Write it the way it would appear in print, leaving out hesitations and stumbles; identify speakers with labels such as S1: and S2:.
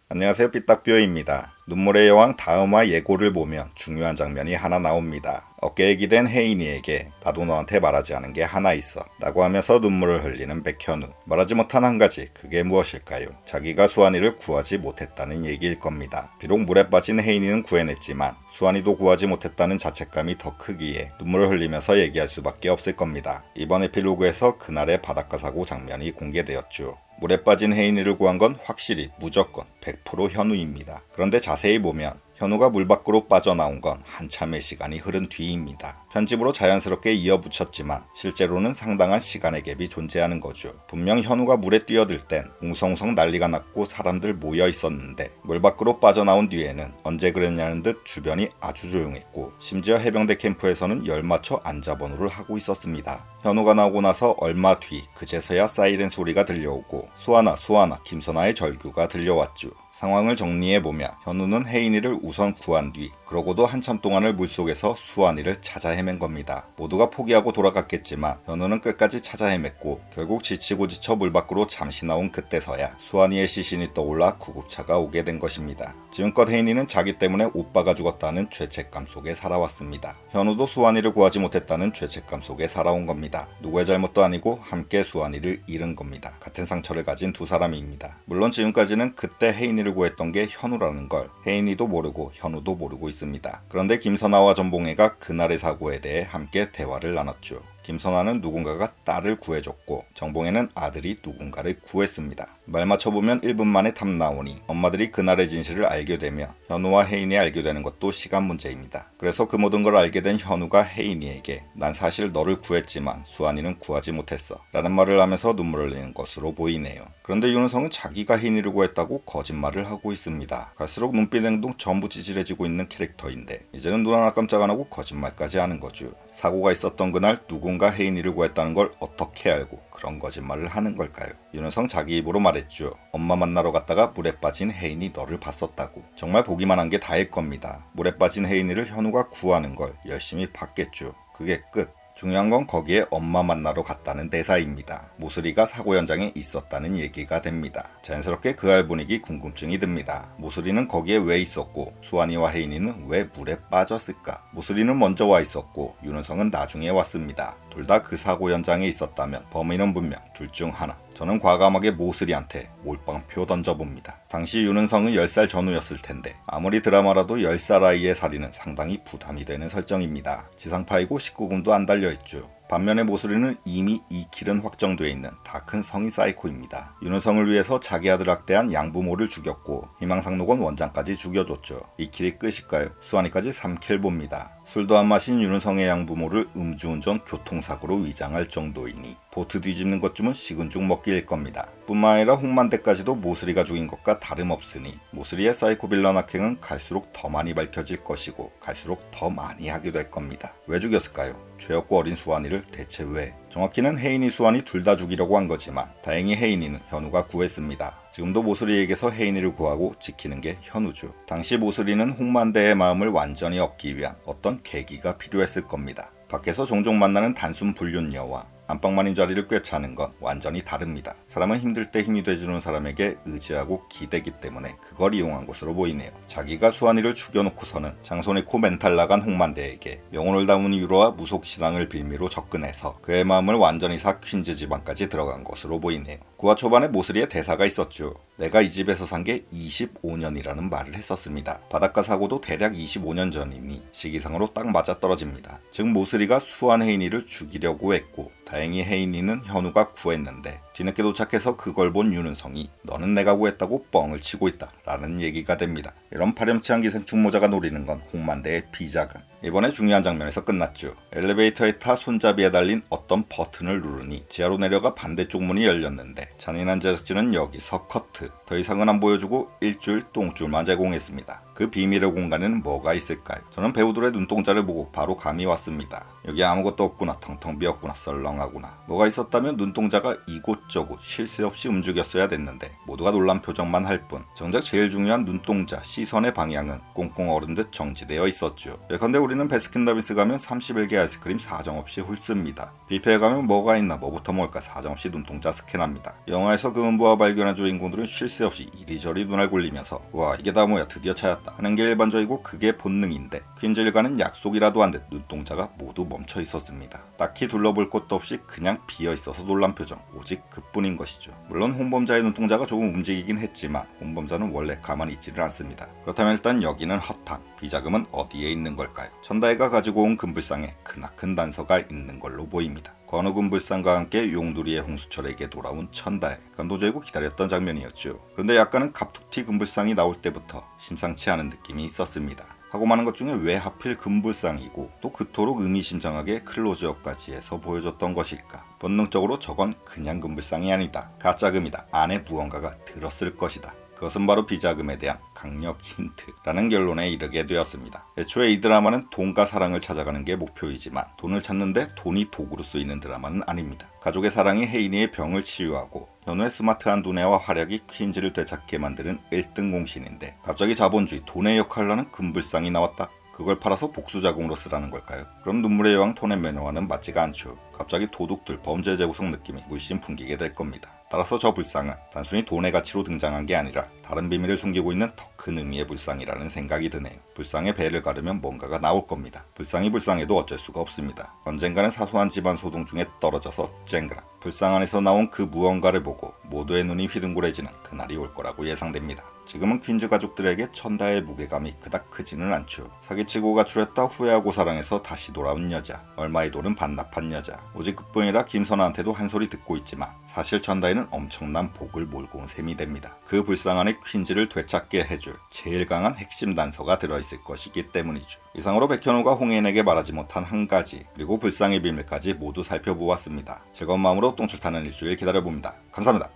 S1: 안녕하세요, 삐딱뷰어입니다. 눈물의 여왕 다음화 예고를 보면 중요한 장면이 하나 나옵니다. 어깨에 기댄 혜인이에게 나도 너한테 말하지 않은 게 하나 있어 라고 하면서 눈물을 흘리는 백현우. 말하지 못한 한 가지, 그게 무엇일까요? 자기가 수환이를 구하지 못했다는 얘기일 겁니다. 비록 물에 빠진 혜인이는 구해냈지만 수환이도 구하지 못했다는 자책감이 더 크기에 눈물을 흘리면서 얘기할 수밖에 없을 겁니다. 이번 에필로그에서 그날의 바닷가 사고 장면이 공개되었죠. 물에 빠진 혜인이를 구한 건 확실히 무조건 100% 현우입니다. 그런데 자세히 보면 현우가 물 밖으로 빠져나온 건 한참의 시간이 흐른 뒤입니다. 편집으로 자연스럽게 이어붙였지만 실제로는 상당한 시간의 갭이 존재하는 거죠. 분명 현우가 물에 뛰어들 땐 웅성웅성 난리가 났고 사람들 모여 있었는데 물 밖으로 빠져나온 뒤에는 언제 그랬냐는 듯 주변이 아주 조용했고 심지어 해병대 캠프에서는 열맞춰 안자번호를 하고 있었습니다. 현우가 나오고 나서 얼마 뒤 그제서야 사이렌 소리가 들려오고 수아나 김선아의 절규가 들려왔죠. 상황을 정리해보면 현우는 혜인이를 우선 구한 뒤 그러고도 한참 동안을 물속에서 수환이를 찾아 헤맨 겁니다. 모두가 포기하고 돌아갔겠지만 현우는 끝까지 찾아 헤맸고 결국 지치고 지쳐 물 밖으로 잠시 나온 그때서야 수환이의 시신이 떠올라 구급차가 오게 된 것입니다. 지금껏 혜인이는 자기 때문에 오빠가 죽었다는 죄책감 속에 살아왔습니다. 현우도 수환이를 구하지 못했다는 죄책감 속에 살아온 겁니다. 누구의 잘못도 아니고 함께 수환이를 잃은 겁니다. 같은 상처를 가진 두 사람입니다. 물론 지금까지는 그때 혜인이를 구했던 게 현우라는 걸 혜인이도 모르고 현우도 모르고 있습니다. 그런데 김선아와 전봉애가 그날의 사고에 대해 함께 대화를 나눴죠. 김선아는 누군가가 딸을 구해줬고 정봉애는 아들이 누군가를 구했습니다. 말 맞춰보면 1분 만에 답 나오니 엄마들이 그날의 진실을 알게 되며 현우와 혜인이 알게 되는 것도 시간 문제입니다. 그래서 그 모든 걸 알게 된 현우가 혜인이에게 난 사실 너를 구했지만 수환이는 구하지 못했어 라는 말을 하면서 눈물을 흘리는 것으로 보이네요. 그런데 윤은성은 자기가 혜인이를 구했다고 거짓말을 하고 있습니다. 갈수록 눈빛 행동 전부 찌질해지고 있는 캐릭터인데 이제는 눈 하나 깜짝 안 하고 거짓말까지 하는 거죠. 사고가 있었던 그날 누군가 혜인이를 구했다는 걸 어떻게 알고 그런 거짓말을 하는 걸까요? 윤은성 자기 입으로 말했죠. 엄마 만나러 갔다가 물에 빠진 혜인이 너를 봤었다고. 정말 보기만 한 게 다일 겁니다. 물에 빠진 혜인이를 현우가 구하는 걸 열심히 봤겠죠. 그게 끝. 중요한 건 거기에 엄마 만나러 갔다는 대사입니다. 모슬이가 사고 현장에 있었다는 얘기가 됩니다. 자연스럽게 그 알 분위기 궁금증이 듭니다. 모슬이는 거기에 왜 있었고 수환이와 혜인이는 왜 물에 빠졌을까? 모슬이는 먼저 와 있었고 윤은성은 나중에 왔습니다. 둘 다 그 사고 현장에 있었다면 범인은 분명 둘 중 하나. 저는 과감하게 모슬이한테 몰빵표 던져봅니다. 당시 윤은성은 10살 전후였을 텐데 아무리 드라마라도 10살 아이의 살인은 상당히 부담이 되는 설정입니다. 지상파이고 19금도 안 달려있죠. 반면에 모슬이는 이미 2킬은 확정돼 있는 다 큰 성인 사이코입니다. 윤은성을 위해서 자기 아들 학대한 양부모를 죽였고 희망상록원 원장까지 죽여줬죠. 2킬이 끝일까요? 수환이까지 3킬 봅니다. 술도 안 마신 윤은성의 양부모를 음주운전 교통사고로 위장할 정도이니 보트 뒤집는 것쯤은 식은 죽 먹기일 겁니다. 뿐만 아니라 홍만대까지도 모슬이가 죽인 것과 다름없으니 모슬이의 사이코 빌런 악행은 갈수록 더 많이 밝혀질 것이고 갈수록 더 많이 하게 될 겁니다. 왜 죽였을까요? 죄없고 어린 수환이를 대체 왜? 정확히는 혜인이 수환이 둘 다 죽이려고 한 거지만 다행히 혜인이는 현우가 구했습니다. 지금도 모슬이에게서 혜인이를 구하고 지키는 게 현우죠. 당시 모슬이는 홍만대의 마음을 완전히 얻기 위한 어떤 계기가 필요했을 겁니다. 밖에서 종종 만나는 단순 불륜녀와 안방만인 자리를 꿰차는 건 완전히 다릅니다. 사람은 힘들 때 힘이 돼주는 사람에게 의지하고 기대기 때문에 그걸 이용한 것으로 보이네요. 자기가 수환이를 죽여놓고서는 장손 잃고 멘탈 나간 홍만대에게 영혼을 담은 위로와 무속신앙을 빌미로 접근해서 그의 마음을 완전히 사 퀸즈 집안까지 들어간 것으로 보이네요. 9화 초반에 모슬이의 대사가 있었죠. 내가 이 집에서 산 게 25년이라는 말을 했었습니다. 바닷가 사고도 대략 25년 전이니 시기상으로 딱 맞아떨어집니다. 즉 모슬이가 수환 혜인이를 죽이려고 했고 다행히 혜인이는 현우가 구했는데 뒤늦게 도착해서 그걸 본 윤은성이 너는 내가 구했다고 뻥을 치고 있다 라는 얘기가 됩니다. 이런 파렴치한 기생충 모자가 노리는 건 홍만대의 비자금. 이번에 중요한 장면에서 끝났죠. 엘리베이터에 타 손잡이에 달린 어떤 버튼을 누르니 지하로 내려가 반대쪽 문이 열렸는데 잔인한 제작진은 여기서 커트. 더 이상은 안 보여주고 일줄 똥줄만 제공했습니다. 그 비밀의 공간에는 뭐가 있을까요? 저는 배우들의 눈동자를 보고 바로 감이 왔습니다. 여기 아무것도 없구나, 텅텅 비었구나, 썰렁하구나. 뭐가 있었다면 눈동자가 이곳저곳 쉴 새 없이 움직였어야 됐는데 모두가 놀란 표정만 할 뿐 정작 제일 중요한 눈동자, 시선의 방향은 꽁꽁 얼은 듯 정지되어 있었죠. 예컨대 우리는 베스킨라빈스 가면 31개 아이스크림 사정없이 훑습니다. 뷔페에 가면 뭐가 있나 뭐부터 뭘까 사정없이 눈동자 스캔합니다. 영화에서 그 음보와 발견한 주인공들은 쉴 새 없이 이리저리 눈알 굴리면서 와 이게 다 뭐야 드디어 찾았다 하는 게 일반적이고 그게 본능인데 퀸즈 일가는 약속이라도 한 듯 눈동자가 모두 멈춰 있었습니다. 딱히 둘러볼 곳도 없이 그냥 비어 있어서 놀란 표정 오직 그뿐인 것이죠. 물론 홍범자의 눈동자가 조금 움직이긴 했지만 홍범자는 원래 가만히 있지를 않습니다. 그렇다면 일단 여기는 허탕, 비자금은 어디에 있는 걸까요? 천다혜가 가지고 온 금불상에 크나큰 단서가 있는 걸로 보입니다. 건우 금불상과 함께 용두리의 홍수철에게 돌아온 천다혜. 감동적이고 기다렸던 장면이었죠. 그런데 약간은 갑툭튀 금불상이 나올 때부터 심상치 않은 느낌이 있었습니다. 하고 많은 것 중에 왜 하필 금불상이고 또 그토록 의미심장하게 클로즈업까지 해서 보여줬던 것일까? 본능적으로 저건 그냥 금불상이 아니다. 가짜금이다. 안에 무언가가 들었을 것이다. 그것은 바로 비자금에 대한 강력 힌트라는 결론에 이르게 되었습니다. 애초에 이 드라마는 돈과 사랑을 찾아가는 게 목표이지만 돈을 찾는데 돈이 도구로 쓰이는 드라마는 아닙니다. 가족의 사랑이 혜인이의 병을 치유하고 현우의 스마트한 두뇌와 활약이 퀸즈를 되찾게 만드는 1등 공신인데 갑자기 자본주의 돈의 역할을 하는 금불상이 나왔다. 그걸 팔아서 복수자금으로 쓰라는 걸까요? 그럼 눈물의 여왕 톤 앤 매너와는 맞지가 않죠. 갑자기 도둑들 범죄 재구성 느낌이 물씬 풍기게 될 겁니다. 따라서 저 불상은 단순히 돈의 가치로 등장한 게 아니라 다른 비밀을 숨기고 있는 더 큰 의미의 불상이라는 생각이 드네요. 불상의 배를 가르면 뭔가가 나올 겁니다. 불상이 불상해도 어쩔 수가 없습니다. 언젠가는 사소한 집안 소동 중에 떨어져서 쨍그랑 불상 안에서 나온 그 무언가를 보고 모두의 눈이 휘둥그레지는 그날이 올 거라고 예상됩니다. 지금은 퀸즈 가족들에게 천다의 무게감이 그닥 크지는 않죠. 사기치고 가출했다 후회하고 사랑해서 다시 돌아온 여자, 얼마의 돈은 반납한 여자. 오직 그뿐이라 김선아한테도 한 소리 듣고 있지만 사실 천다에는 엄청난 복을 몰고 온 셈이 됩니다. 그 불상 안에 퀸즈를 되찾게 해줄 제일 강한 핵심 단서가 들어있을 것이기 때문이죠. 이상으로 백현우가 홍혜인에게 말하지 못한 한 가지 그리고 불상의 비밀까지 모두 살펴보았습니다. 즐거운 마음으로 똥줄 타는 일주일 기다려봅니다. 감사합니다.